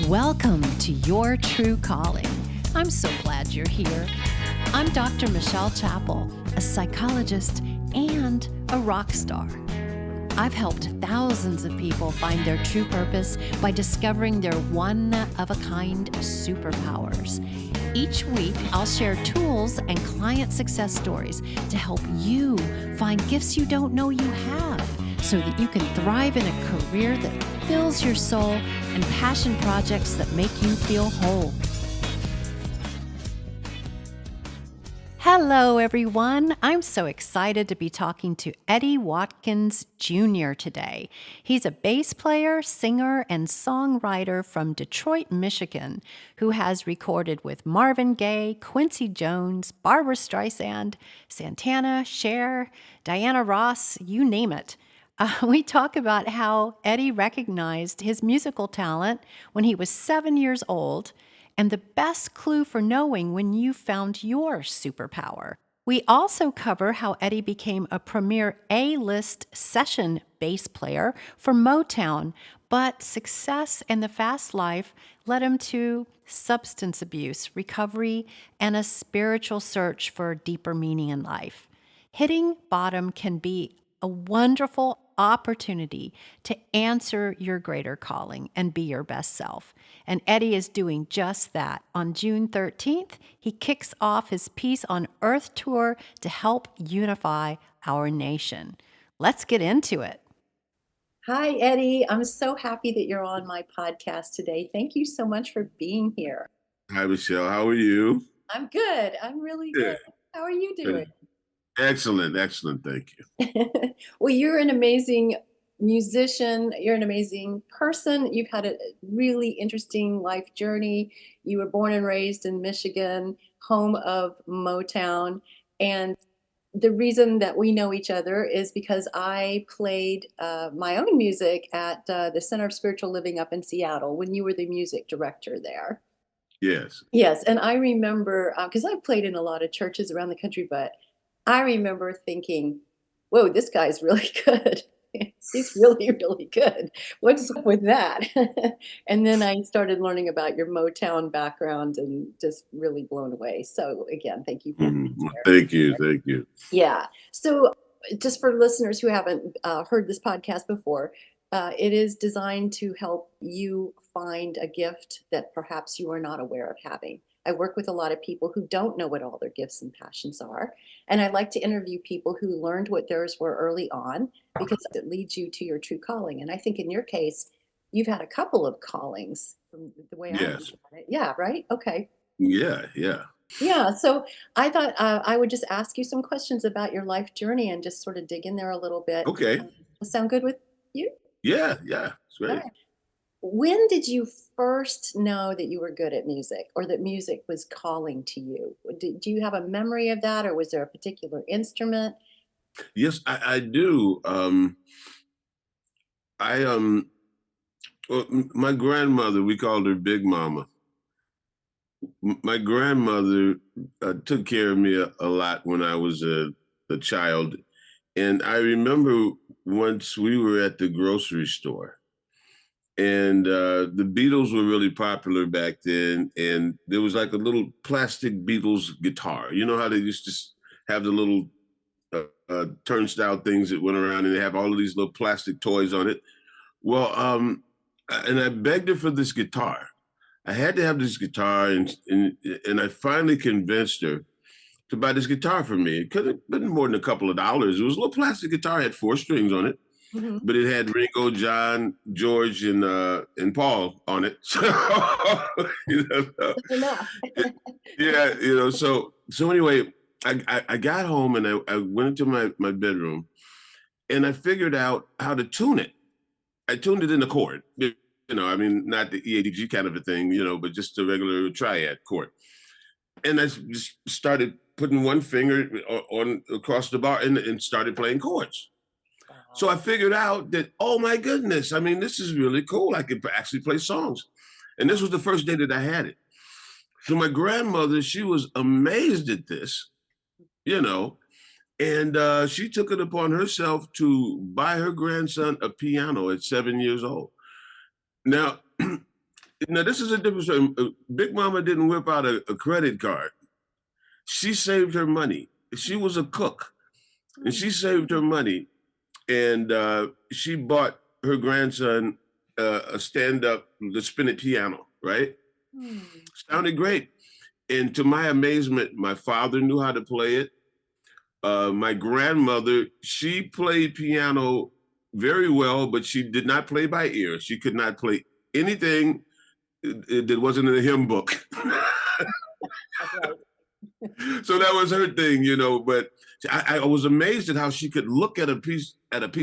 Welcome to Your True Calling. I'm so glad you're here. I'm Dr. Michelle Chappell, a psychologist and a rock star. I've helped thousands of people find their true purpose by discovering their one-of-a-kind superpowers. Each week, I'll share tools and client success stories to help you find gifts you don't know you have so that you can thrive in a career that fills your soul and passion projects that make you feel whole. Hello, everyone. I'm so excited to be talking to Eddie Watkins Jr. today. He's a bass player, singer, and songwriter from Detroit, Michigan, who has recorded with Marvin Gaye, Quincy Jones, Barbra Streisand, Santana, Cher, Diana Ross, you name it. We talk about how Eddie recognized his musical talent when he was 7 years old and the best clue for knowing when you found your superpower. We also cover how Eddie became a premier A-list session bass player for Motown, but success and the fast life led him to substance abuse, recovery, and a spiritual search for deeper meaning in life. Hitting bottom can be a wonderful opportunity to answer your greater calling and be your best self. And Eddie is doing just that. On June 13th, he kicks off his Peace on Earth tour to help unify our nation. Let's get into it. Hi, Eddie. I'm so happy that you're on my podcast today. Thank you so much for being here. Hi, Michelle. How are you? I'm good. I'm really good. How are you doing? Excellent. Thank you. Well, you're an amazing musician. You're an amazing person. You've had a really interesting life journey. You were born and raised in Michigan, home of Motown. And the reason that we know each other is because I played my own music at the Center of Spiritual Living up in Seattle when you were the music director there. Yes. Yes, and I remember, because I've played in a lot of churches around the country, but I remember thinking, whoa, this guy's really good. He's really, really good. What's up with that? And then I started learning about your Motown background and just really blown away. So again, thank you for being here. Thank you. Yeah. So just for listeners who haven't heard this podcast before, it is designed to help you find a gift that perhaps you are not aware of having. I work with a lot of people who don't know what all their gifts and passions are. And I like to interview people who learned what theirs were early on because it leads you to your true calling. And I think in your case, you've had a couple of callings from the way I Yes. look at it. Yeah, right? Okay. Yeah. Yeah, so I thought I would just ask you some questions about your life journey and just sort of dig in there a little bit. Okay. Sound good with you? Yeah. It's All great. right. When did you first know that you were good at music or that music was calling to you? Do you have a memory of that, or was there a particular instrument? Yes, I do. I well, my grandmother, we called her Big Mama. My grandmother took care of me a lot when I was a child, and I remember once we were at the grocery store. And the Beatles were really popular back then, and there was like a little plastic Beatles guitar. You know how they used to have the little turnstile things that went around, and they have all of these little plastic toys on it. Well, and I begged her for this guitar. I had to have this guitar, and I finally convinced her to buy this guitar for me. It could have been more than a couple of dollars. It was a little plastic guitar, had 4 strings on it, Mhm. but it had Ringo, John, George, and Paul on it. So, you know, Good enough. yeah, so anyway, I got home and I went into my bedroom and I figured out how to tune it. I tuned it in the chord. I mean, not the EADG kind of a thing, but just a regular triad chord. And I just started putting one finger on across the bar and started playing chords. So I figured out that, oh my goodness, I mean, this is really cool. I could actually play songs. And this was the first day that I had it. So my grandmother, she was amazed at this, you know, and she took it upon herself to buy her grandson a piano at 7 years old. Now, Now this is a different story. Big Mama didn't whip out a credit card. She saved her money. She was a cook, and she saved her money, and she bought her grandson a stand-up, the spinet piano. Right, sounded great. And to my amazement, my father knew how to play it. My grandmother, she played piano very well, but she did not play by ear. She could not play anything that wasn't in a hymn book. So that was her thing, you know. But I was amazed at how she could look at a piece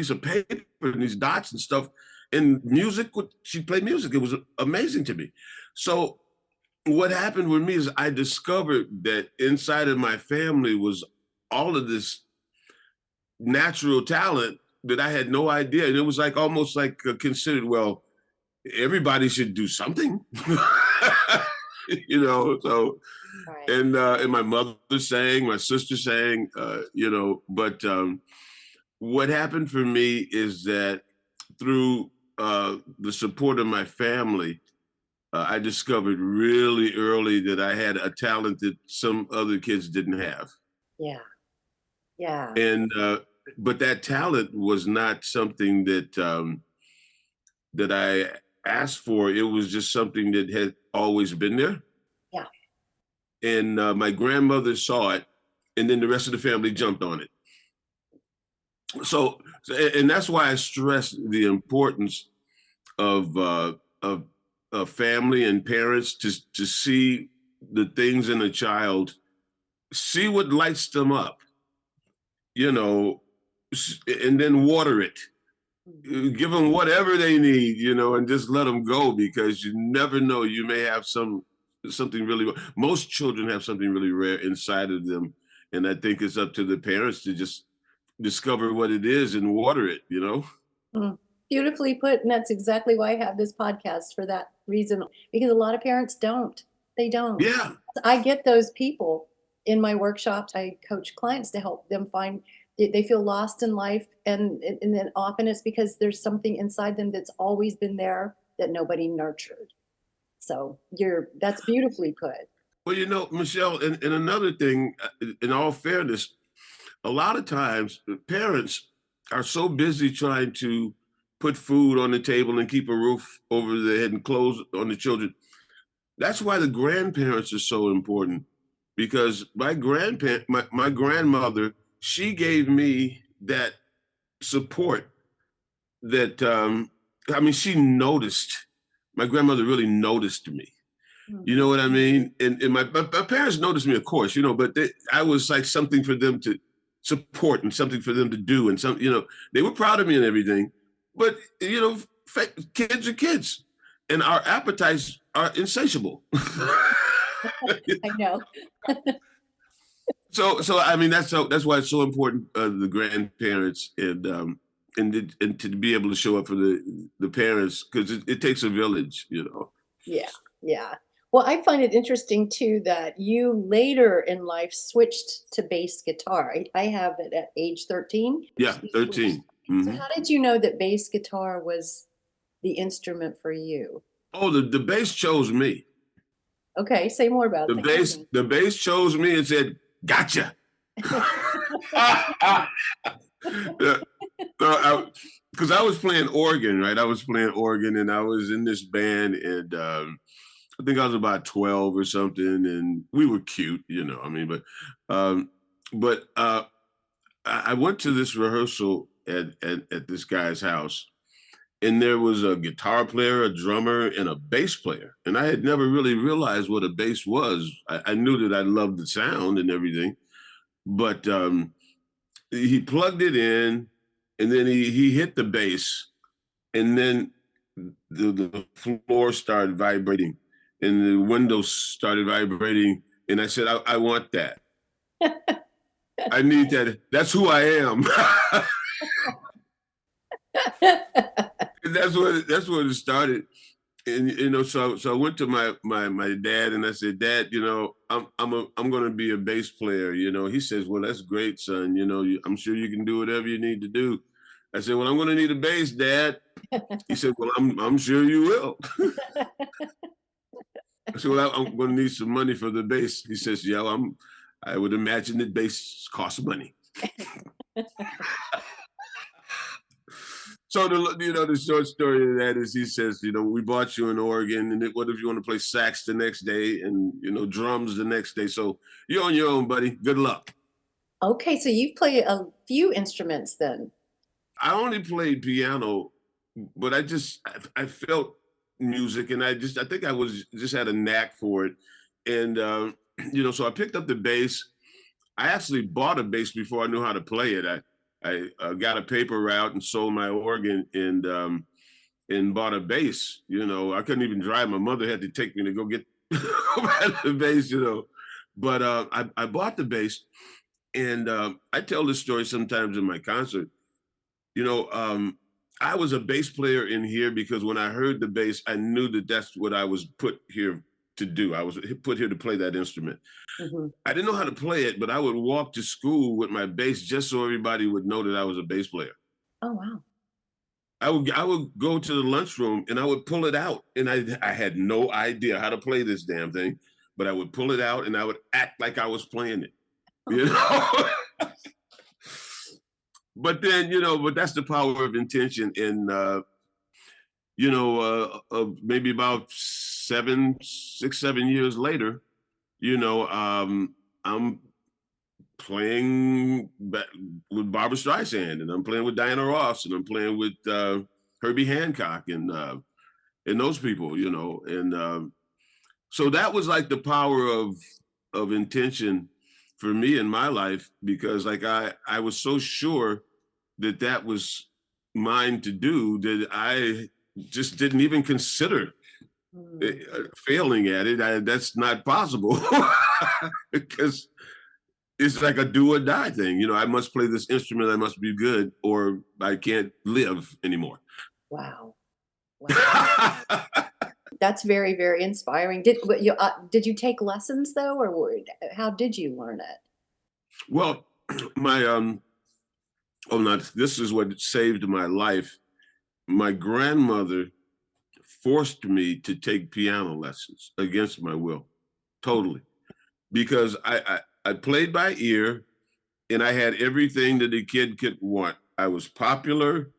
of paper and these dots and stuff. And music, she played music. It was amazing to me. So what happened with me is I discovered that inside of my family was all of this natural talent that I had no idea. And it was like almost like considered, well, everybody should do something. You know, so Right. and my mother sang, my sister sang, you know, but what happened for me is that through the support of my family, I discovered really early that I had a talent that some other kids didn't have. Yeah. Yeah. And but that talent was not something that I asked for. It was just something that had always been there. Yeah. And my grandmother saw it, and then the rest of the family jumped on it. So, and that's why I stress the importance of family and parents to see the things in a child, see what lights them up, you know, and then water it. Give them whatever they need, you know, and just let them go, because you never know. You may have something really. Most children have something really rare inside of them, and I think it's up to the parents to just discover what it is and water it. You know. Mm. Beautifully put. And that's exactly why I have this podcast, for that reason, because a lot of parents don't. They don't. Yeah. I get those people in my workshops. I coach clients to help them find, they feel lost in life. And then often it's because there's something inside them that's always been there that nobody nurtured. So that's beautifully put. Well, you know, Michelle, and another thing, in all fairness, a lot of times parents are so busy trying to put food on the table and keep a roof over their head and clothes on the children. That's why the grandparents are so important, because my grandmother, she gave me that support that, I mean, she noticed. My grandmother really noticed me. You know what I mean? And my parents noticed me, of course, you know, but I was like something for them to support and something for them to do. And some, you know, they were proud of me and everything. But, you know, kids are kids, and our appetites are insatiable. I know. So I mean, that's why it's so important, the grandparents, and to be able to show up for the parents, because it takes a village, you know. Yeah. Yeah. Well, I find it interesting too that you later in life switched to bass guitar. I have it at age 13. Yeah, You 13. switched. So how did you know that bass guitar was the instrument for you? Oh, the bass chose me. Okay, say more about that. The bass chose me and said, "Gotcha." Because I was playing organ, right? I was playing organ, and I was in this band, and I think I was about 12 or something, and we were cute, you know. I mean, but I went to this rehearsal at this guy's house, and there was a guitar player, a drummer, and a bass player. And I had never really realized what a bass was. I knew that I loved the sound and everything, but he plugged it in, and then he hit the bass, and then the floor started vibrating, and the windows started vibrating, and I said, I want that. I need that. That's who I am. And that's what it started. And you know, so I went to my dad, and I said, "Dad, you know, I'm going to be a bass player." You know, he says, "Well, that's great, son. You know, I'm sure you can do whatever you need to do." I said, "Well, I'm going to need a bass, Dad." He said, "Well, I'm sure you will." I said, well, I'm going to need some money for the bass. He says, yeah, I would imagine that bass costs money. So the short story of that is he says, we bought you an organ, and what if you want to play sax the next day and drums the next day? So you're on your own, buddy. Good luck. Okay, so you've played a few instruments then. I only played piano, but I felt music, and I think I was just had a knack for it, and so I picked up the bass. I actually bought a bass before I knew how to play it. I got a paper route and sold my organ and bought a bass. I couldn't even drive. My mother had to take me to go get the bass. But I bought the bass, and I tell this story sometimes in my concert. I was a bass player in here because when I heard the bass, I knew that that's what I was put here to do. I was put here to play that instrument. Mhm. I didn't know how to play it, but I would walk to school with my bass just so everybody would know that I was a bass player. Oh, wow. I would go to the lunchroom and I would pull it out, and I had no idea how to play this damn thing, but I would pull it out and I would act like I was playing it. You know. But then, but that's the power of intention. And maybe about 7 years later, I'm playing with Barbara Streisand, and I'm playing with Diana Ross, and I'm playing with Herbie Hancock, and those people, and so that was like the power of intention for me in my life, because like I was so sure that that was mine to do that I just didn't even consider failing at it. That's not possible because it's like a do or die thing. I must play this instrument. I must be good, or I can't live anymore. Wow. Wow. That's very, very inspiring. Did you take lessons though, or how did you learn it? Well, my this is what saved my life. My grandmother forced me to take piano lessons against my will, totally, because I played by ear, and I had everything that a kid could want. I was popular.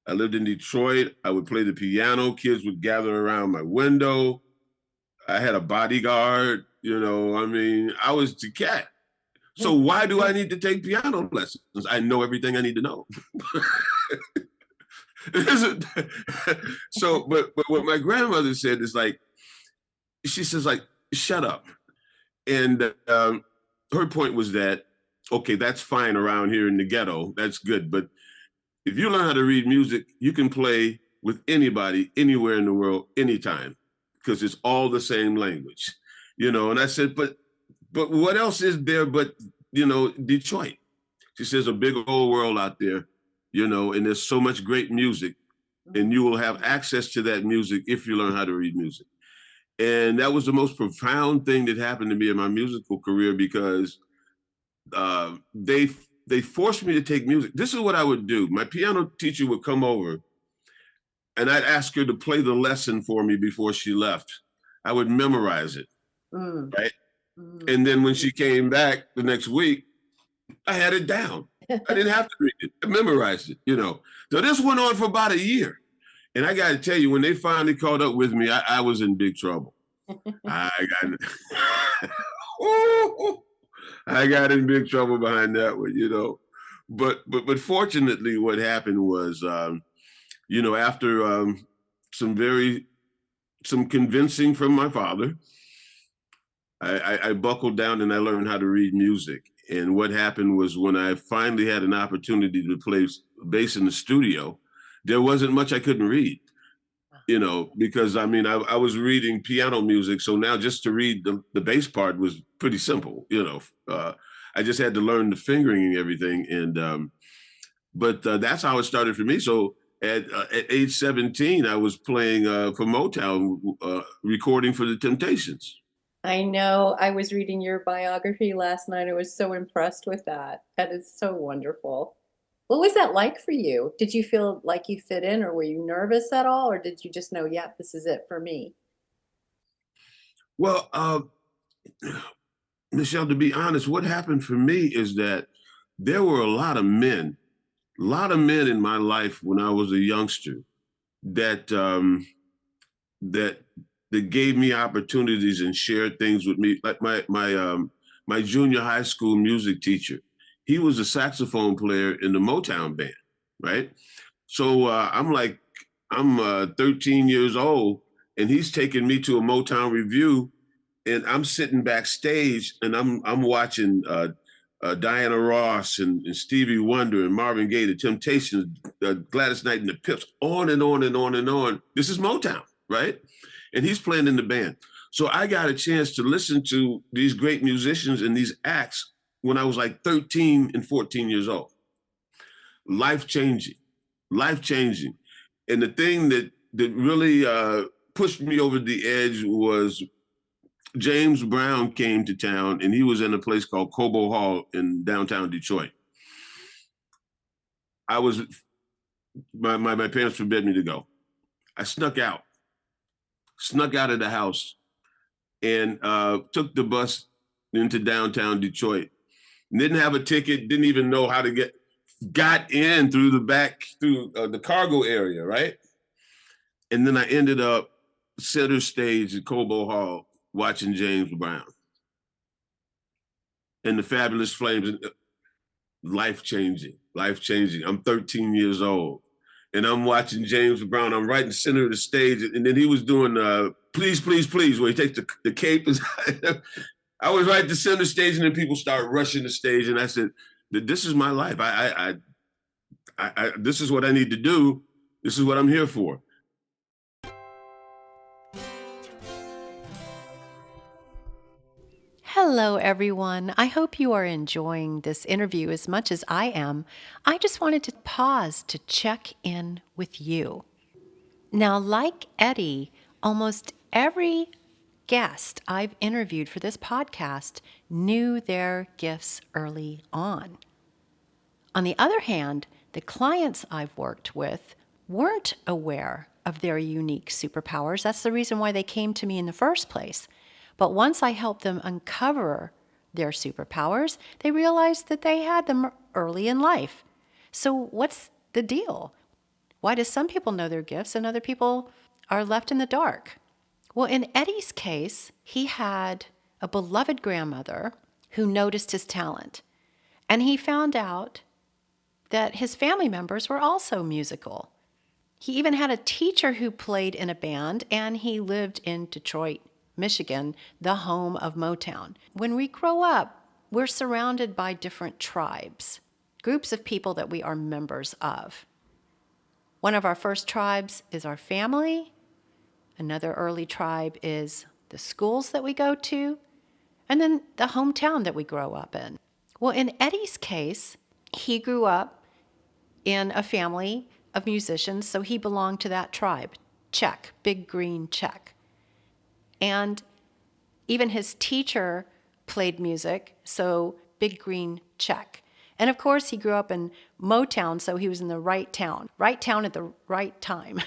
I lived in Detroit. I would play the piano. Kids would gather around my window. I had a bodyguard. I was the cat. So why do I need to take piano lessons? I know everything I need to know. So, but what my grandmother said is like, she says like, shut up. And her point was that, okay, that's fine around here in the ghetto. That's good. But if you learn how to read music, you can play with anybody, anywhere in the world, anytime, because it's all the same language, And I said, but what else is there but, Detroit? She says, a big old world out there, and there's so much great music, and you will have access to that music if you learn how to read music. And that was the most profound thing that happened to me in my musical career, because they forced me to take music. This is what I would do. My piano teacher would come over, and I'd ask her to play the lesson for me before she left. I would memorize it, right? And then when she came back the next week, I had it down. I didn't have to read it. I memorized it, So this went on for about a year. And I got to tell you, when they finally caught up with me, I was in big trouble. I got in big trouble behind that one, But fortunately, what happened was, after some convincing from my father, I buckled down and I learned how to read music. And what happened was, when I finally had an opportunity to play bass in the studio, there wasn't much I couldn't read, because I was reading piano music. So now just to read the bass part was pretty simple, I just had to learn the fingering and everything. And, but that's how it started for me. So at age 17, I was playing for Motown, recording for the Temptations. I know. I was reading your biography last night. I was so impressed with that. That is so wonderful. What was that like for you? Did you feel like you fit in, or were you nervous at all? Or did you just know, yeah, this is it for me? Well, Michelle, to be honest, what happened for me is that there were a lot of men in my life when I was a youngster that that that gave me opportunities and shared things with me. Like my junior high school music teacher, he was a saxophone player in the Motown band, right? So I'm 13 years old, and he's taking me to a Motown review, and I'm sitting backstage, and I'm watching Diana Ross and Stevie Wonder and Marvin Gaye, the Temptations, Gladys Knight and the Pips, on and on and on and on. This is Motown, right? And he's playing in the band. So I got a chance to listen to these great musicians and these acts when I was like 13 and 14 years old. Life changing, life changing. And the thing that really pushed me over the edge was James Brown came to town, and he was in a place called Cobo Hall in downtown Detroit. I was my parents forbid me to go. I snuck out of the house, and took the bus into downtown Detroit. Didn't have a ticket, didn't even know how to got in through the back, through the cargo area, right? And then I ended up center stage at Cobo Hall watching James Brown and the Fabulous Flames. Life changing, life changing. I'm 13 years old, and I'm watching James Brown. I'm right in the center of the stage, and then he was doing "Please, Please, Please," where he takes the cape. I was right at the center stage, and then people start rushing the stage, and I said, "This is my life. This is what I need to do. This is what I'm here for." Hello, everyone. I hope you are enjoying this interview as much as I am. I just wanted to pause to check in with you. Now, like Eddie, almost every guest I've interviewed for this podcast knew their gifts early on. On the other hand, the clients I've worked with weren't aware of their unique superpowers. That's the reason why they came to me in the first place. But once I helped them uncover their superpowers, they realized that they had them early in life. So what's the deal? Why do some people know their gifts and other people are left in the dark? Well, in Eddie's case, he had a beloved grandmother who noticed his talent. And he found out that his family members were also musical. He even had a teacher who played in a band, and he lived in Detroit, Michigan, the home of Motown. When we grow up, we're surrounded by different tribes, groups of people that we are members of. One of our first tribes is our family. Another early tribe is the schools that we go to, and then the hometown that we grow up in. Well, in Eddie's case, he grew up in a family of musicians, so he belonged to that tribe. Check, big green check. And even his teacher played music, so big green check. And of course, he grew up in Motown, so he was in the right town at the right time.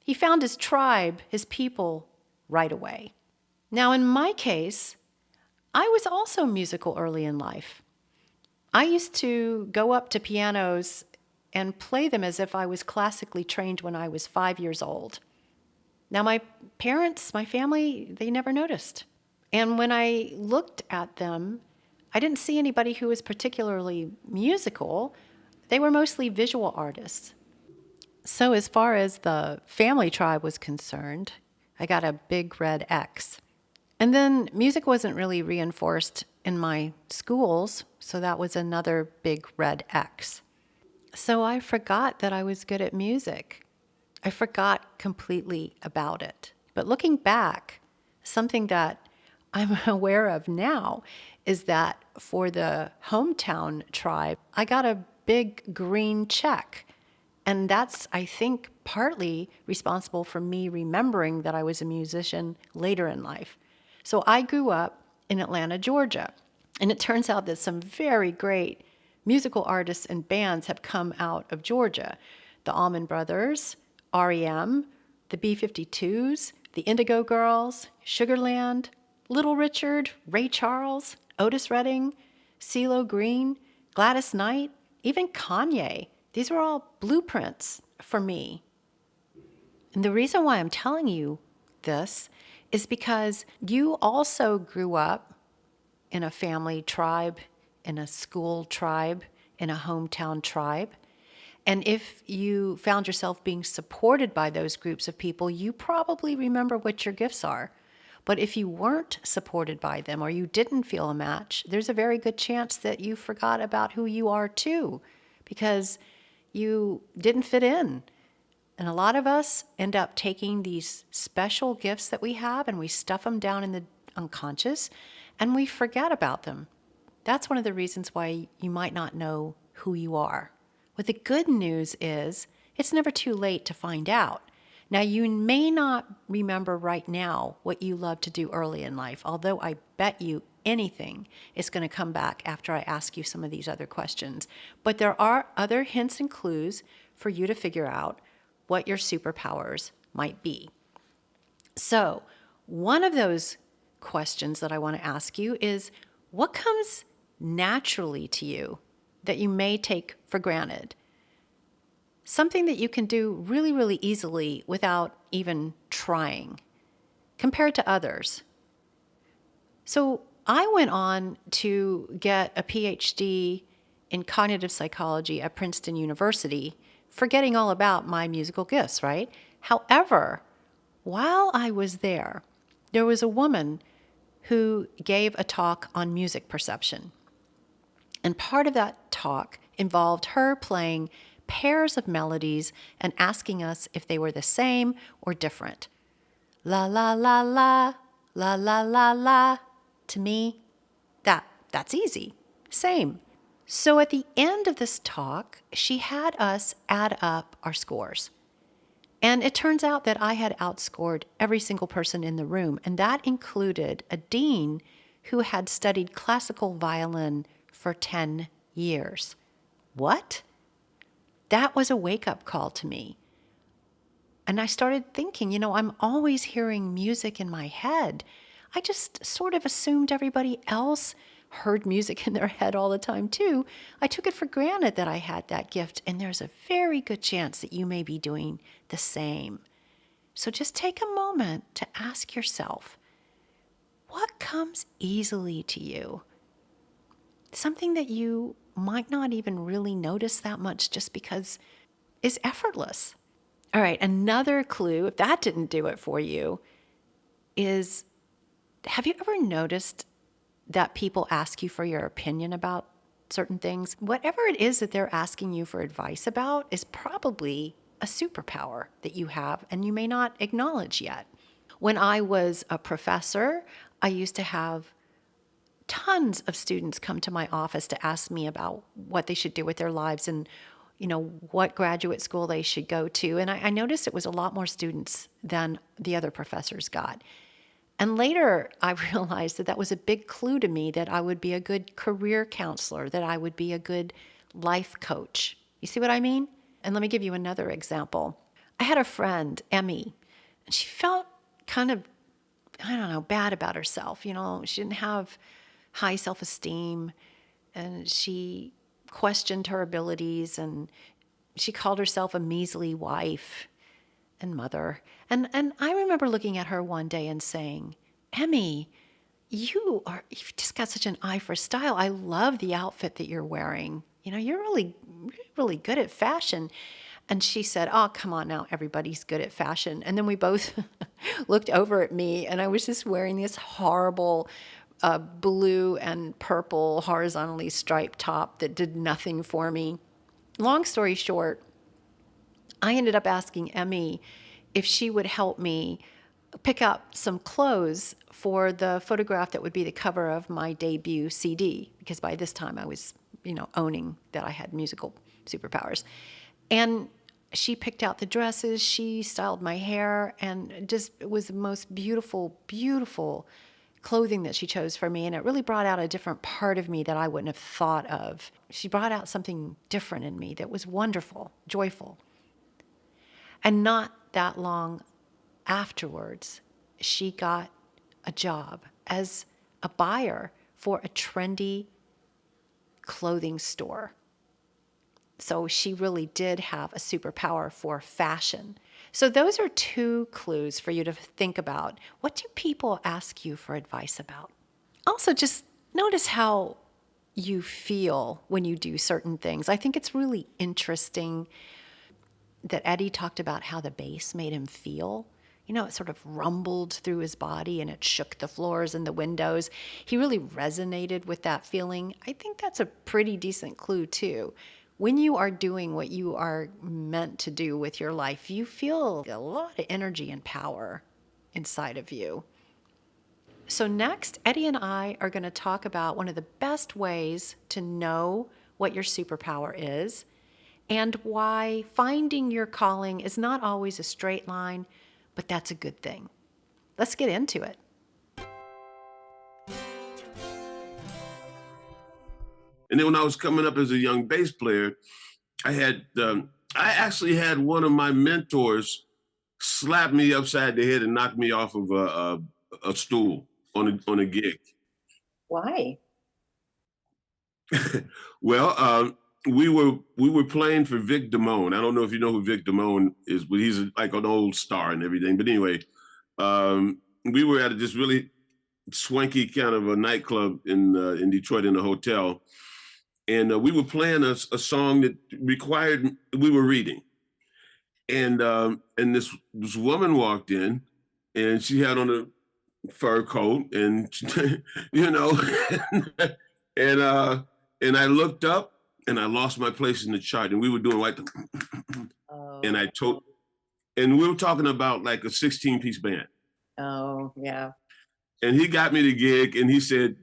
He found his tribe, his people, right away. Now, in my case, I was also musical early in life. I used to go up to pianos and play them as if I was classically trained when I was 5 years old. Now, my parents, my family, they never noticed. And when I looked at them, I didn't see anybody who was particularly musical. They were mostly visual artists. So as far as the family tribe was concerned, I got a big red X. And then music wasn't really reinforced in my schools, so that was another big red X. So I forgot that I was good at music. I forgot completely about it. But looking back, something that I'm aware of now is that for the hometown tribe, I got a big green check. And that's, I think, partly responsible for me remembering that I was a musician later in life. So I grew up in Atlanta, Georgia. And it turns out that some very great musical artists and bands have come out of Georgia. The Allman Brothers, REM, the B-52s, the Indigo Girls, Sugarland, Little Richard, Ray Charles, Otis Redding, CeeLo Green, Gladys Knight, even Kanye. These were all blueprints for me. And the reason why I'm telling you this is because you also grew up in a family tribe, in a school tribe, in a hometown tribe. And if you found yourself being supported by those groups of people, you probably remember what your gifts are. But if you weren't supported by them or you didn't feel a match, there's a very good chance that you forgot about who you are too, because you didn't fit in. And a lot of us end up taking these special gifts that we have and we stuff them down in the unconscious and we forget about them. That's one of the reasons why you might not know who you are. What the good news is, it's never too late to find out. Now, you may not remember right now what you loved to do early in life, although I bet you anything is going to come back after I ask you some of these other questions. But there are other hints and clues for you to figure out what your superpowers might be. So, one of those questions that I want to ask you is, what comes naturally to you that you may take for granted? Something that you can do really, really easily without even trying, compared to others. So I went on to get a PhD in cognitive psychology at Princeton University, forgetting all about my musical gifts, right? However, while I was there was a woman who gave a talk on music perception. And part of that talk involved her playing pairs of melodies and asking us if they were the same or different. La la la la, la la la la. To me, that's easy. Same. So at the end of this talk, she had us add up our scores. And it turns out that I had outscored every single person in the room, and that included a dean who had studied classical violin for 10 years. What? That was a wake-up call to me. And I started thinking, I'm always hearing music in my head. I just sort of assumed everybody else heard music in their head all the time too. I took it for granted that I had that gift, and there's a very good chance that you may be doing the same. So just take a moment to ask yourself, what comes easily to you? Something that you might not even really notice that much just because it's effortless. All right, another clue, if that didn't do it for you, is, have you ever noticed that people ask you for your opinion about certain things? Whatever it is that they're asking you for advice about is probably a superpower that you have and you may not acknowledge yet. When I was a professor, I used to have tons of students come to my office to ask me about what they should do with their lives and, what graduate school they should go to. And I noticed it was a lot more students than the other professors got. And later, I realized that was a big clue to me that I would be a good career counselor, that I would be a good life coach. You see what I mean? And let me give you another example. I had a friend, Emmy, and she felt kind of, bad about herself. She didn't have high self-esteem, and she questioned her abilities, and she called herself a measly wife and mother. And I remember looking at her one day and saying, Emmy, you've just got such an eye for style. I love the outfit that you're wearing. You're really, really good at fashion. And she said, oh, come on now, everybody's good at fashion. And then we both looked over at me, and I was just wearing this horrible blue and purple horizontally striped top that did nothing for me. Long story short, I ended up asking Emmy if she would help me pick up some clothes for the photograph that would be the cover of my debut CD, because by this time I was, owning that I had musical superpowers. And she picked out the dresses, she styled my hair, and it was the most beautiful, beautiful clothing that she chose for me. And it really brought out a different part of me that I wouldn't have thought of. She brought out something different in me that was wonderful, joyful. And not that long afterwards, she got a job as a buyer for a trendy clothing store. So she really did have a superpower for fashion. So those are two clues for you to think about. What do people ask you for advice about? Also, just notice how you feel when you do certain things. I think it's really interesting that Eddie talked about how the bass made him feel. You know, it sort of rumbled through his body and it shook the floors and the windows. He really resonated with that feeling. I think that's a pretty decent clue, too. When you are doing what you are meant to do with your life, you feel a lot of energy and power inside of you. So next, Eddie and I are going to talk about one of the best ways to know what your superpower is and why finding your calling is not always a straight line, but that's a good thing. Let's get into it. And then when I was coming up as a young bass player, I actually had one of my mentors slap me upside the head and knock me off of a stool on a gig. Why? Well, we were playing for Vic Damone. I don't know if you know who Vic Damone is, but he's like an old star and everything. But anyway, we were at this really swanky kind of a nightclub in Detroit in a hotel, and we were playing a song that required we were reading, and this woman walked in, and she had on a fur coat, and you know, and I looked up and I lost my place in the chart, and we were doing like, and I told, and we were talking about like a 16-piece band. Oh, yeah. And he got me the gig, and he said,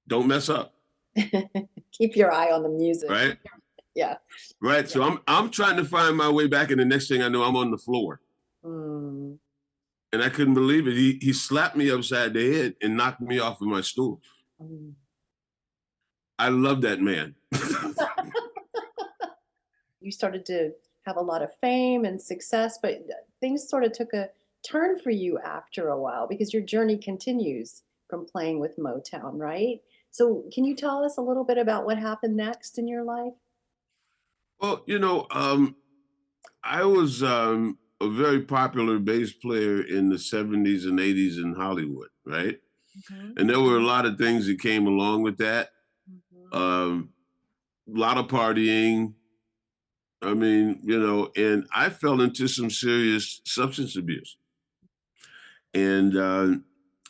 "Don't mess up." Keep your eye on the music. Right. Yeah. Right. So I'm trying to find my way back, and the next thing I know, I'm on the floor. Mm. And I couldn't believe it. He slapped me upside the head and knocked me off of my stool. Mm. I love that man. You started to have a lot of fame and success, but things sort of took a turn for you after a while because your journey continues from playing with Motown, right? So, can you tell us a little bit about what happened next in your life? Well, I was a very popular bass player in the 70s and 80s in Hollywood, right? Mhm. And there were a lot of things that came along with that. Mhm. A lot of partying. I mean, and I fell into some serious substance abuse, and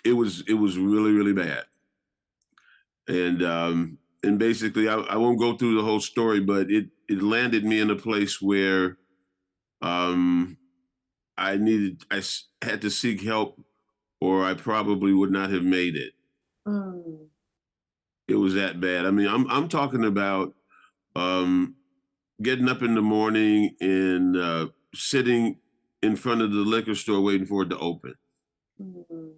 it was really really bad. And basically, I won't go through the whole story, but it landed me in a place where um, I had to seek help, or I probably would not have made it. Mm. It was that bad. I mean, I'm talking about um, getting up in the morning and sitting in front of the liquor store waiting for it to open. Mm.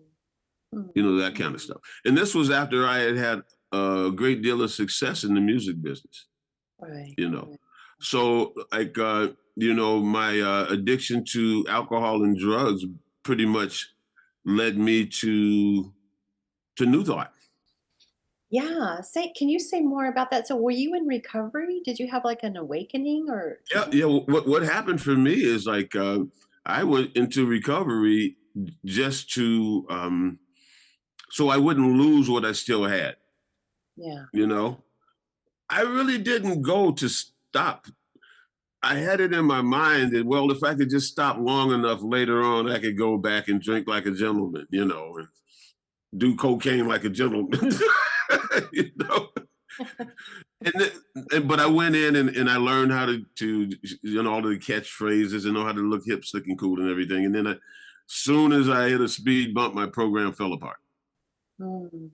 Mm. That kind of stuff. And this was after I had had a great deal of success in the music business. Right. Right. So like my addiction to alcohol and drugs pretty much led me to New Thought. Yeah. Can you say more about that? So, were you in recovery? Did you have like an awakening or? Yeah, yeah. What happened for me is like I went into recovery just to so I wouldn't lose what I still had. Yeah. I really didn't go to stop. I had it in my mind that, well, if I could just stop long enough later on, I could go back and drink like a gentleman, and do cocaine like a gentleman. you know. But I went in and I learned how to all the catchphrases and know how to look hip, slick, and cool and everything. And then soon as I hit a speed bump, my program fell apart. Mm.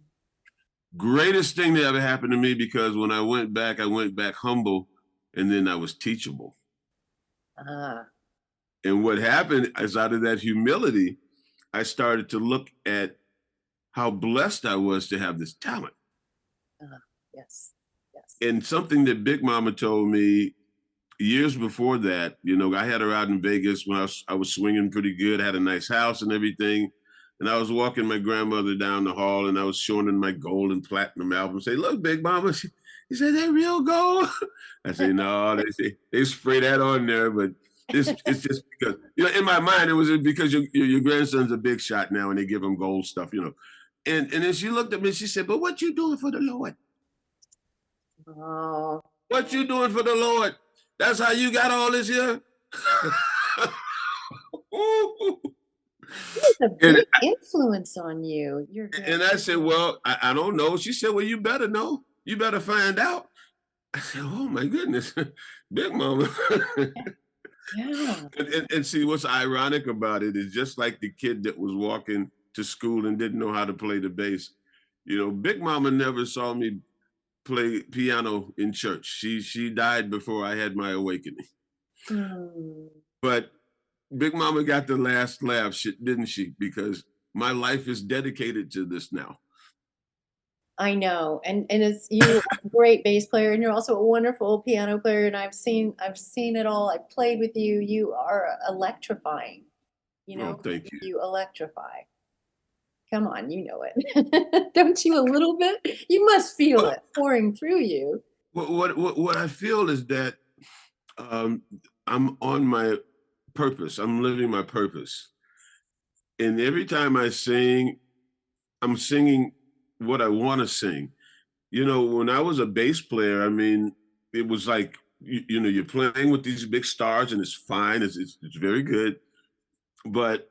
Greatest thing that ever happened to me, because when I went back humble, and then I was teachable. Ah. And what happened is, out of that humility, I started to look at how blessed I was to have this talent. Yes. Yes. And something that Big Mama told me years before that, you know, I had her out in Vegas when I was swinging pretty good. I had a nice house and everything. And I was walking my grandmother down the hall and I was showing her my gold and platinum album. Say, look, Big Mama. She said, that real gold? I say, no, they spray that on there, but it's just because, you know, in my mind, it was because your grandson's a big shot now and they give him gold stuff, you know. And then she looked at me and she said, but what you doing for the Lord? Oh, What you doing for the Lord? That's how you got all this here? it's a and, big influence on you. and I said, well, I don't know. She said, well, you better know. You better find out. I said, oh my goodness, Big Mama. Yeah. And see, what's ironic about it is just like the kid that was walking to school and didn't know how to play the bass. You know, Big Mama never saw me play piano in church. She died before I had my awakening. Mm. But Big Mama got the last laugh, didn't she? Because my life is dedicated to this now. I know, and it's you're a great bass player, and you're also a wonderful piano player. And I've seen it all. I've played with you. You are electrifying. You Oh, know, thank you. you electrify. Come on, you know it. Don't you a little bit? You must feel Well, it pouring through you. what I feel is that um, I'm on my purpose. I'm living my purpose. And every time I sing, I'm singing what I want to sing. You know, when I was a bass player, I mean, it was like, you know, you're playing with these big stars and it's fine, it's very good. But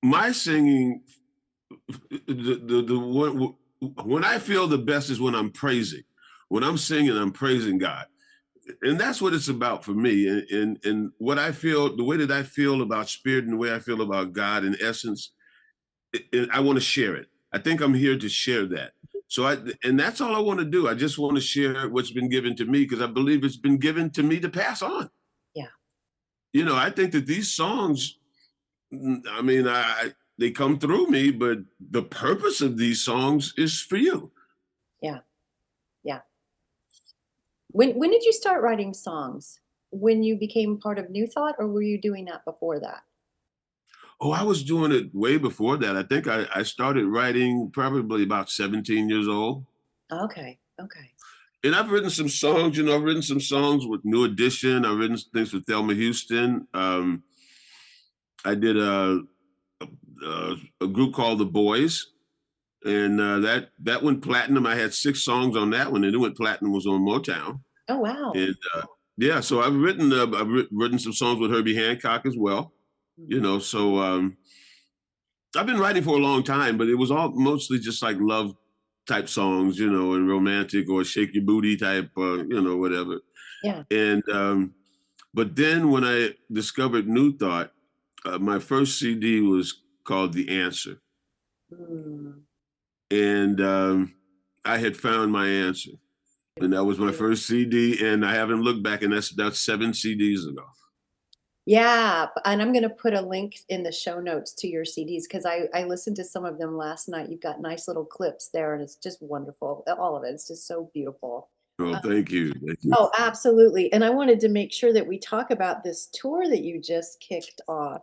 my singing, the one, when I feel the best is when I'm praising. When I'm singing, I'm praising God. And that's what it's about for me. And what I feel, the way that I feel about spirit and the way I feel about God in essence, I want to share it. I think I'm here to share that. And that's all I want to do. I just want to share what's been given to me because I believe it's been given to me to pass on. Yeah. You know, I think that these songs, I mean, they come through me, but the purpose of these songs is for you. Yeah. Yeah. When did you start writing songs? When you became part of New Thought, or were you doing that before that? Oh, I was doing it way before that. I think I started writing probably about 17 years old. Okay. Okay. And I've written some songs, you know, I've written some songs with New Edition. I've written things with Thelma Houston. I did a group called The Boys, and that went platinum. I had 6 songs on that one, and it went platinum. Was on Motown. Oh wow. And yeah, so I've written some songs with Herbie Hancock as well. You know, so I've been writing for a long time, but it was all mostly just like love type songs, you know, and romantic or shake your booty type, you know, whatever. Yeah. And but then when I discovered New Thought, my first CD was called The Answer, Mm. and I had found my answer, and that was my first CD, and I haven't looked back, and that's 7 CDs ago. Yeah, and I'm gonna put a link in the show notes to your CDs because I listened to some of them last night. You've got nice little clips there, and it's just wonderful. All of it. It's just so beautiful. Oh, thank you, thank you. Oh, absolutely. And I wanted to make sure that we talk about this tour that you just kicked off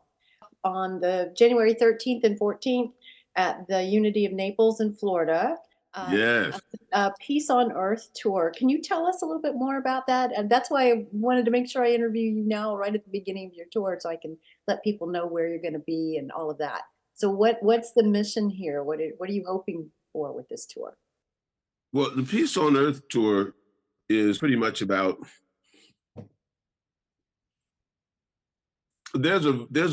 on the January 13th and 14th at the Unity of Naples in Florida. Yes. Peace on Earth tour. Can you tell us a little bit more about that? And that's why I wanted to make sure I interview you now, right at the beginning of your tour, so I can let people know where you're going to be and all of that. So, what's the mission here? What are you hoping for with this tour? Well, the Peace on Earth tour is pretty much about there's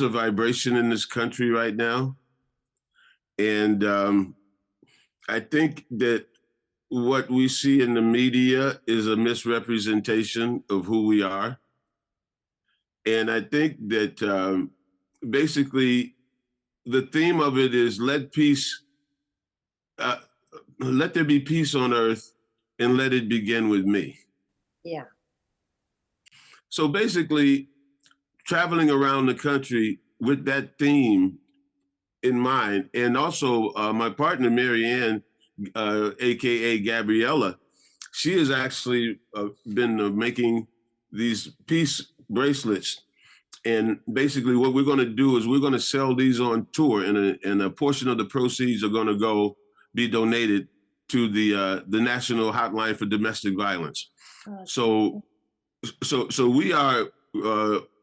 a vibration in this country right now, and I think that what we see in the media is a misrepresentation of who we are, and I think that basically the theme of it is uh, let there be peace on earth, and let it begin with me. Yeah. So basically, traveling around the country with that theme in mind, and also my partner Marianne, aka Gabriella, she has actually been making these peace bracelets. And basically what we're going to do is we're going to sell these on tour, and a portion of the proceeds are going to go be donated to the National Hotline for Domestic Violence. So we are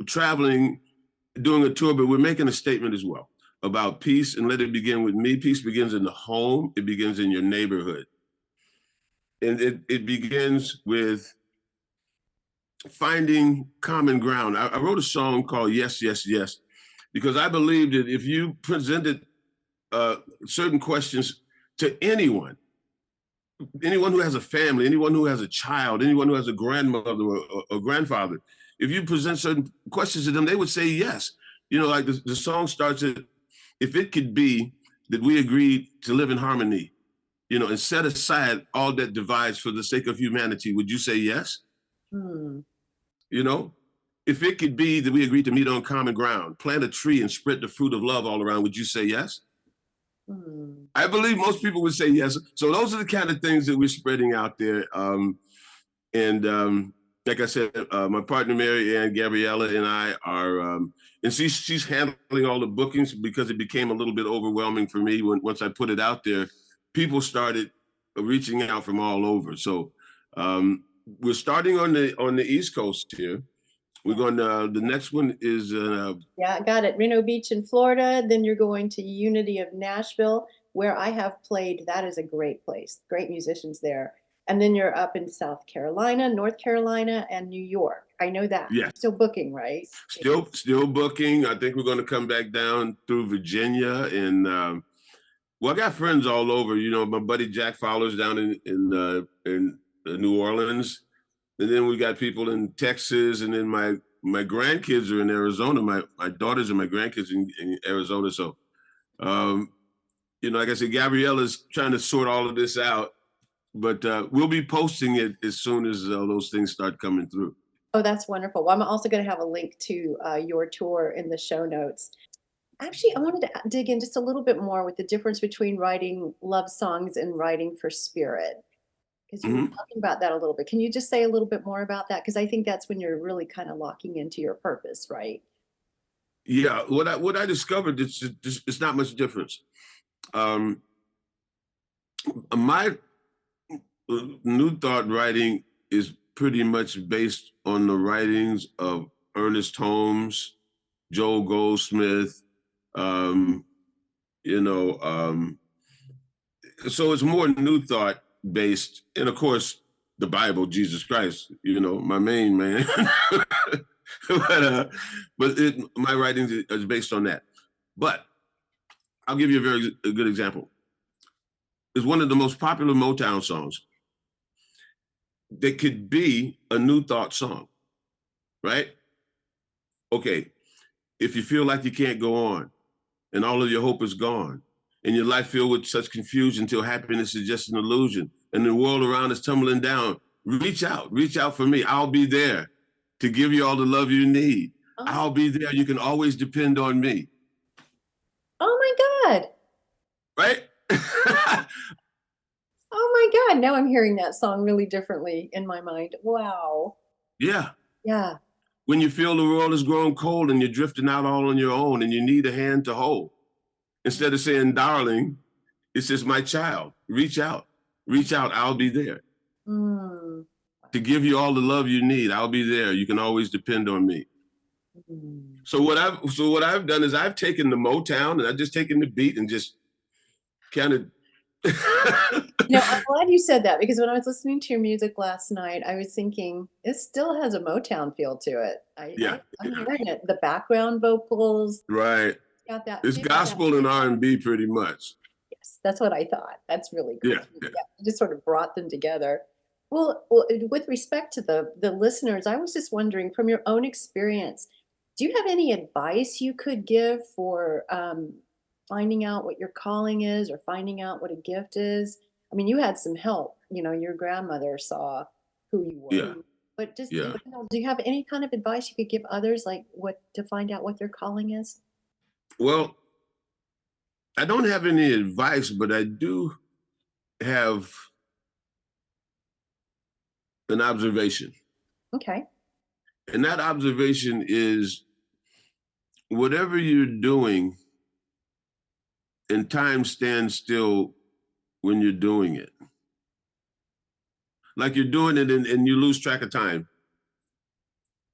traveling, doing a tour, but we're making a statement as well about peace, and let it begin with me. Peace begins in the home. It begins in your neighborhood. And it begins with finding common ground. I wrote a song called Yes, Yes, Yes, because I believe that if you presented certain questions to anyone who has a family, anyone who has a child, anyone who has a grandmother or grandfather, if you present certain questions to them, they would say yes. You know, like the song starts at, if it could be that we agreed to live in harmony, you know, and set aside all that divides for the sake of humanity, would you say yes? You know, if it could be that we agreed to meet on common ground, plant a tree and spread the fruit of love all around, would you say yes? I believe most people would say yes. So those are the kind of things that we're spreading out there. Like I said, my partner Mary Ann Gabriella and I are, and she's handling all the bookings, because it became a little bit overwhelming for me once I put it out there. People started reaching out from all over. So we're starting on the East Coast here. We're going to, the next one is yeah, I got it. Reno Beach in Florida. Then you're going to Unity of Nashville, where I have played. That is a great place. Great musicians there. And then you're up in South Carolina, North Carolina, and New York. I know that. Yes. Still booking, right? Still booking. I think we're going to come back down through Virginia, and well, I got friends all over. You know, my buddy Jack Fowler's down in New Orleans, and then we got people in Texas, and then my grandkids are in Arizona. My daughters and my grandkids in Arizona. So, you know, like I said, Gabriella's trying to sort all of this out, but we'll be posting it as soon as those things start coming through. Oh, that's wonderful. Well, I'm also going to have a link to your tour in the show notes. Actually, I wanted to dig in just a little bit more with the difference between writing love songs and writing for spirit, because you were talking about that a little bit. Can you just say a little bit more about that? Because I think that's when you're really kind of locking into your purpose, right? Yeah, what I discovered, it's not much difference. My New Thought writing is pretty much based on the writings of Ernest Holmes, Joel Goldsmith, you know, so it's more New Thought based, and of course the Bible, Jesus Christ, you know, my main man. but my writing is based on that. But I'll give you a good example. It's one of the most popular Motown songs that could be a New Thought song, right? Okay, if you feel like you can't go on and all of your hope is gone and your life filled with such confusion till happiness is just an illusion and the world around is tumbling down, reach out for me. I'll be there to give you all the love you need. I'll be there. You can always depend on me. Oh my God. Right? Oh my God. Now I'm hearing that song really differently in my mind. Wow. Yeah. Yeah. When you feel the world has grown cold and you're drifting out all on your own and you need a hand to hold, instead of saying, darling, it's just my child. Reach out. I'll be there. To give you all the love you need. I'll be there. You can always depend on me. So what I've done is I've taken the Motown and I've just taken the beat and just kind of. No, I'm glad you said that, because when I was listening to your music last night, I was thinking it still has a Motown feel to it. I'm hearing it. The background vocals. Right. Got that. It's gospel and R&B pretty much. Yes, that's what I thought. That's really cool. Yeah. You just sort of brought them together. Well, with respect to the listeners, I was just wondering, from your own experience, do you have any advice you could give for finding out what your calling is or finding out what a gift is? I mean, you had some help. You know, your grandmother saw who you were. Yeah. But just, you know, do you have any kind of advice you could give others, like what to find out what their calling is? Well, I don't have any advice, but I do have an observation. Okay. And that observation is whatever you're doing, and time stands still when you're doing it. Like you're doing it and you lose track of time.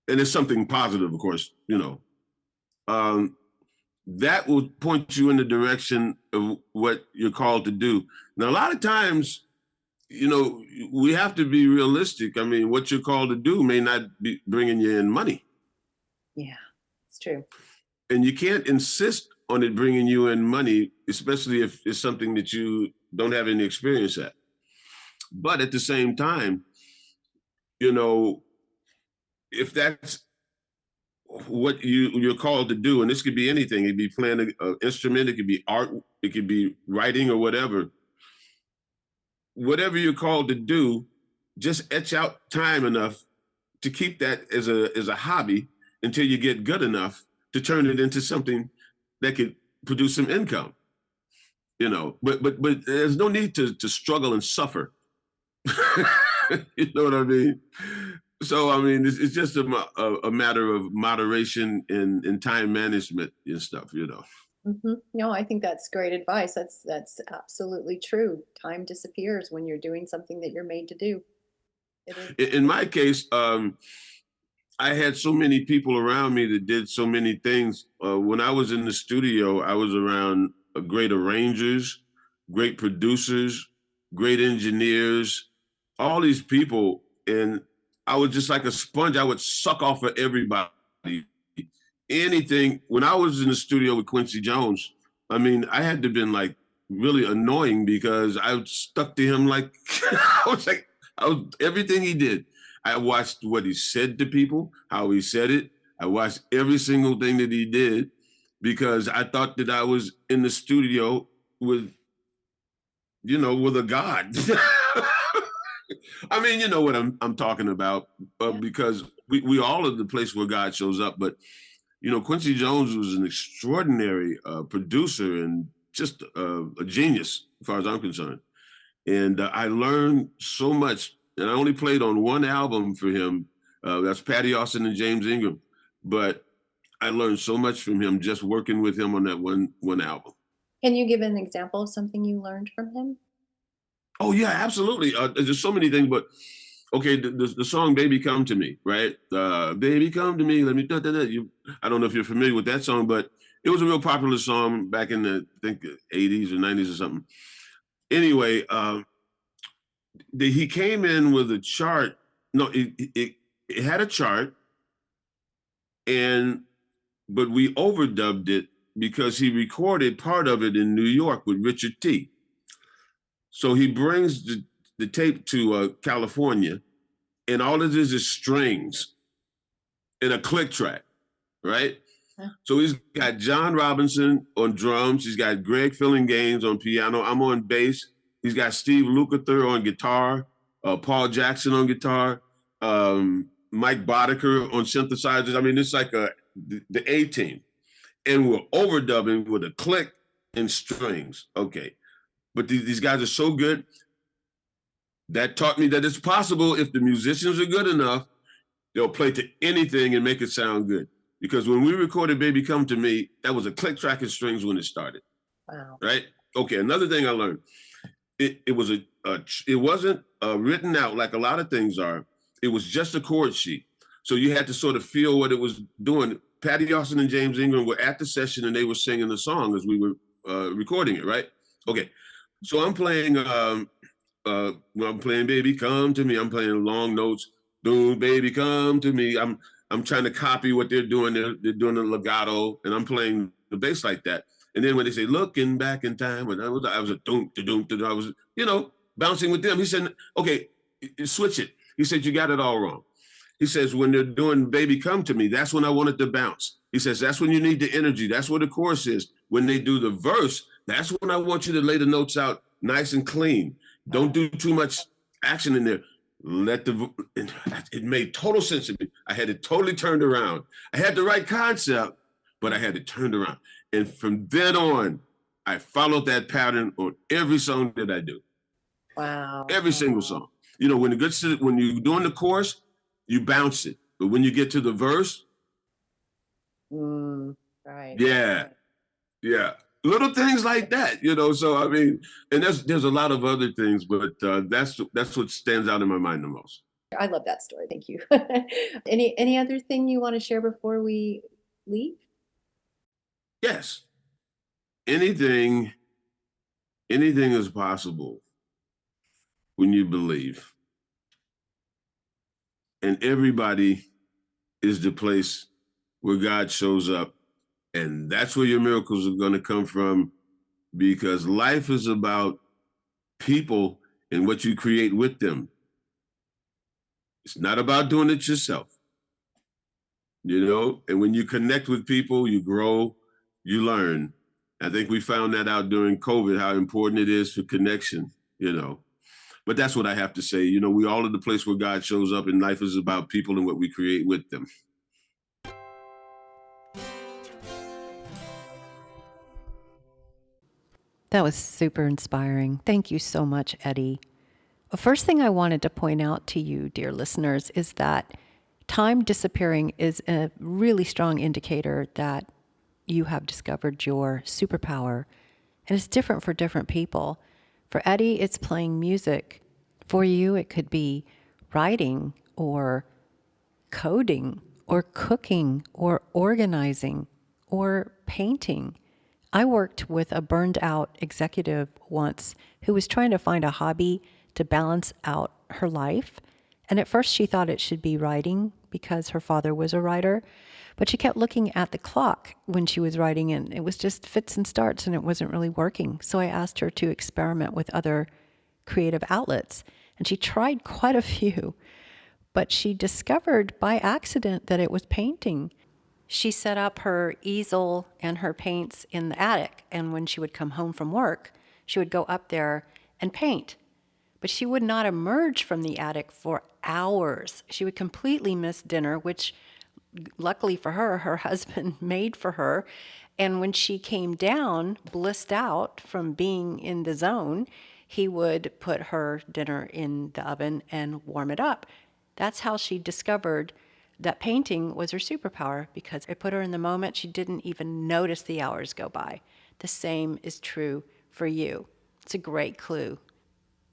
And it's something positive, of course, that will point you in the direction of what you're called to do. Now, a lot of times, we have to be realistic. I mean, what you're called to do may not be bringing you in money. Yeah, it's true. And you can't insist on it bringing you in money, especially if it's something that you don't have any experience at. But at the same time, if that's what you're called to do, and this could be anything, it could be playing an instrument, it could be art, it could be writing or whatever you're called to do, just etch out time enough to keep that as a hobby until you get good enough to turn it into something that could produce some income. But there's no need to struggle and suffer. You know what I mean? So, I mean, it's just a matter of moderation and time management and stuff, No, I think that's great advice. That's absolutely true. Time disappears when you're doing something that you're made to do. It is. In my case, I had so many people around me that did so many things. When I was in the studio, I was around great arrangers, great producers, great engineers, all these people. And I was just like a sponge. I would suck off of everybody. Anything. When I was in the studio with Quincy Jones, I mean, I had to have been like really annoying because I stuck to him like I was everything he did. I watched what he said to people, how he said it. I watched every single thing that he did because I thought that I was in the studio with a god. I mean, you know what I'm talking about, because we all are the place where God shows up. But, Quincy Jones was an extraordinary producer and just a genius as far as I'm concerned. And I learned so much. And I only played on one album for him. That's Patty Austin and James Ingram. But I learned so much from him just working with him on that one album. Can you give an example of something you learned from him? Oh, yeah, absolutely. There's so many things, but okay, the song "Baby Come to Me," right? "Baby Come to Me," let me. I don't know if you're familiar with that song, but it was a real popular song back in the, I think, 80s or 90s or something. Anyway, he came in with a chart. No, it had a chart, but we overdubbed it because he recorded part of it in New York with Richard T. So he brings the tape to California, and all it is strings and a click track, right? Huh. So he's got John Robinson on drums. He's got Greg Fillinganes on piano. I'm on bass. He's got Steve Lukather on guitar, Paul Jackson on guitar, Mike Boddicker on synthesizers. I mean, it's like the A-team. And we're overdubbing with a click and strings. Okay. But these guys are so good. That taught me that it's possible if the musicians are good enough, they'll play to anything and make it sound good. Because when we recorded "Baby Come to Me," that was a click track and strings when it started. Wow. Right? Okay, another thing I learned. It wasn't written out like a lot of things are. It was just a chord sheet. So you had to sort of feel what it was doing. Patty Austin and James Ingram were at the session and they were singing the song as we were recording it, right? Okay. So I'm playing "Baby Come to Me." I'm playing long notes. "Boom, baby, come to me." I'm trying to copy what they're doing. They're doing the legato, and I'm playing the bass like that. And then when they say "looking back in time," when I was a doom, I was bouncing with them. He said, "Okay, switch it." He said, "You got it all wrong." He says, "When they're doing "Baby Come to Me," that's when I want it to bounce. He says, "That's when you need the energy. That's where the chorus is. When they do the verse, that's when I want you to lay the notes out nice and clean. Don't do too much action in there. It made total sense to me. I had it totally turned around. I had the right concept, but I had it turned around. And from then on, I followed that pattern on every song that I do. Wow. Every single song. When you're doing the chorus, you bounce it. But when you get to the verse, Right. yeah, yeah, little things like that, you know. So I mean, and there's a lot of other things, but that's what stands out in my mind the most. I love that story. Thank you. Any other thing you want to share before we leave? Yes, anything, anything is possible when you believe, and everybody is the place where God shows up, and that's where your miracles are going to come from, because life is about people and what you create with them. It's not about doing it yourself, you know? And when you connect with people, you grow, you learn. I think we found that out during COVID, how important it is for connection, you know? But that's what I have to say. You know, we all in the place where God shows up, and life is about people and what we create with them. That was super inspiring. Thank you so much, Eddie. The first thing I wanted to point out to you, dear listeners, is that time disappearing is a really strong indicator that you have discovered your superpower. And it's different for different people. For Eddie, it's playing music. For you, it could be writing or coding or cooking or organizing or painting. I worked with a burned out executive once who was trying to find a hobby to balance out her life. And at first she thought it should be writing because her father was a writer, but she kept looking at the clock when she was writing and it was just fits and starts and it wasn't really working. So I asked her to experiment with other creative outlets and she tried quite a few, but she discovered by accident that it was painting. She set up her easel and her paints in the attic, and when she would come home from work, she would go up there and paint. But she would not emerge from the attic for hours. She would completely miss dinner, which luckily for her, her husband made for her. And when she came down, blissed out from being in the zone, he would put her dinner in the oven and warm it up. That's how she discovered that painting was her superpower, because it put her in the moment. She didn't even notice the hours go by. The same is true for you. It's a great clue.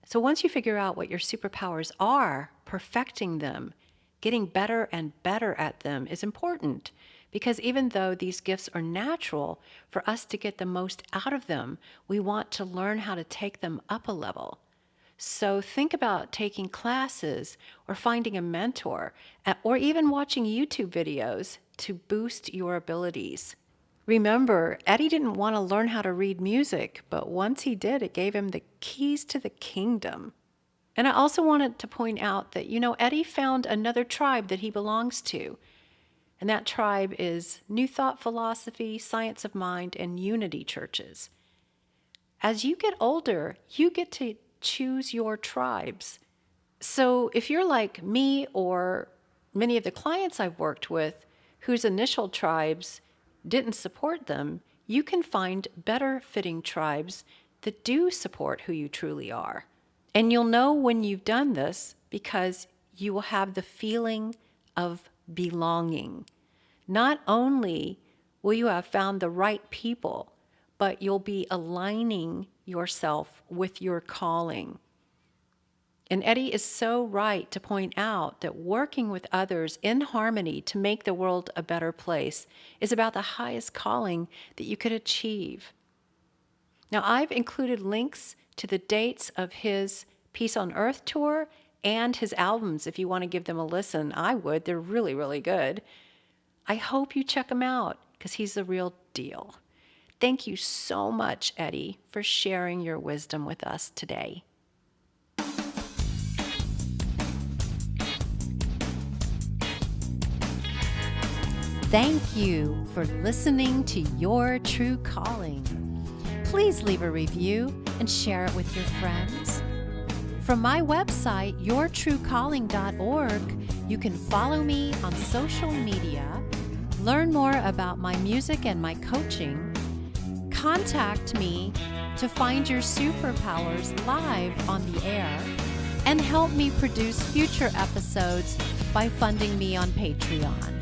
So once you figure out what your superpowers are, perfecting them, getting better and better at them is important, because even though these gifts are natural, for us to get the most out of them, we want to learn how to take them up a level. So think about taking classes or finding a mentor or even watching YouTube videos to boost your abilities. Remember, Eddie didn't want to learn how to read music, but once he did, it gave him the keys to the kingdom. And I also wanted to point out that, Eddie found another tribe that he belongs to. And that tribe is New Thought Philosophy, Science of Mind, and Unity churches. As you get older, you get to choose your tribes. So if you're like me or many of the clients I've worked with whose initial tribes didn't support them, you can find better fitting tribes that do support who you truly are. And you'll know when you've done this because you will have the feeling of belonging. Not only will you have found the right people, but you'll be aligning yourself with your calling. And Eddie is so right to point out that working with others in harmony to make the world a better place is about the highest calling that you could achieve. Now, I've included links to the dates of his Peace on Earth tour and his albums. If you want to give them a listen, I would. They're really, really good. I hope you check him out because he's the real deal. Thank you so much, Eddie, for sharing your wisdom with us today. Thank you for listening to Your True Calling. Please leave a review and share it with your friends. From my website, yourtruecalling.org, you can follow me on social media, learn more about my music and my coaching, contact me to find your superpowers live on the air, and help me produce future episodes by funding me on Patreon.